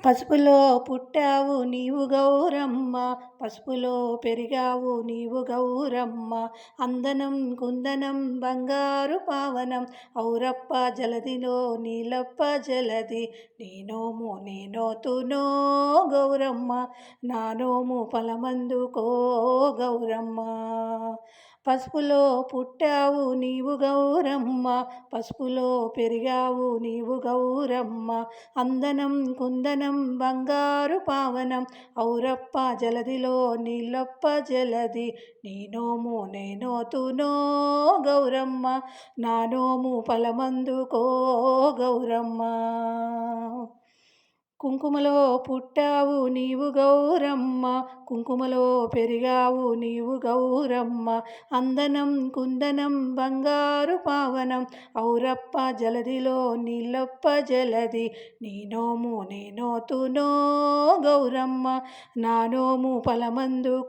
పసుపులో పుట్టావు నీవు గౌరమ్మ, పసుపులో పెరిగావు నీవు గౌరమ్మ. అందనం కుందనం బంగారు పావనం, ఔరప్ప జలదిలో నీలప్ప జలది. నీ నోము నేనోతునో గౌరమ్మ, నా నోము ఫలమందుకో గౌరమ్మ. పసుపులో పుట్టావు నీవు గౌరమ్మ, పసుపులో పెరిగావు నీవు గౌరమ్మ. అందనం కుందనం బంగారు పావనం, ఔరప్ప జలదిలో నీలప్ప జలది. నీ నోము నేనోతునో గౌరమ్మ, నా నోము ఫలమందుకో గౌరమ్మ. కుంకుమలో పుట్టావు నీవు గౌరమ్మ, కుంకుమలో పెరిగావు నీవు గౌరమ్మ. అందనం కుందనం బంగారు పావనం, ఔరప్ప జలదిలో నీలప్ప జలది. నీ నోము నేనోతునో గౌరమ్మ, నా నోము ఫలమందు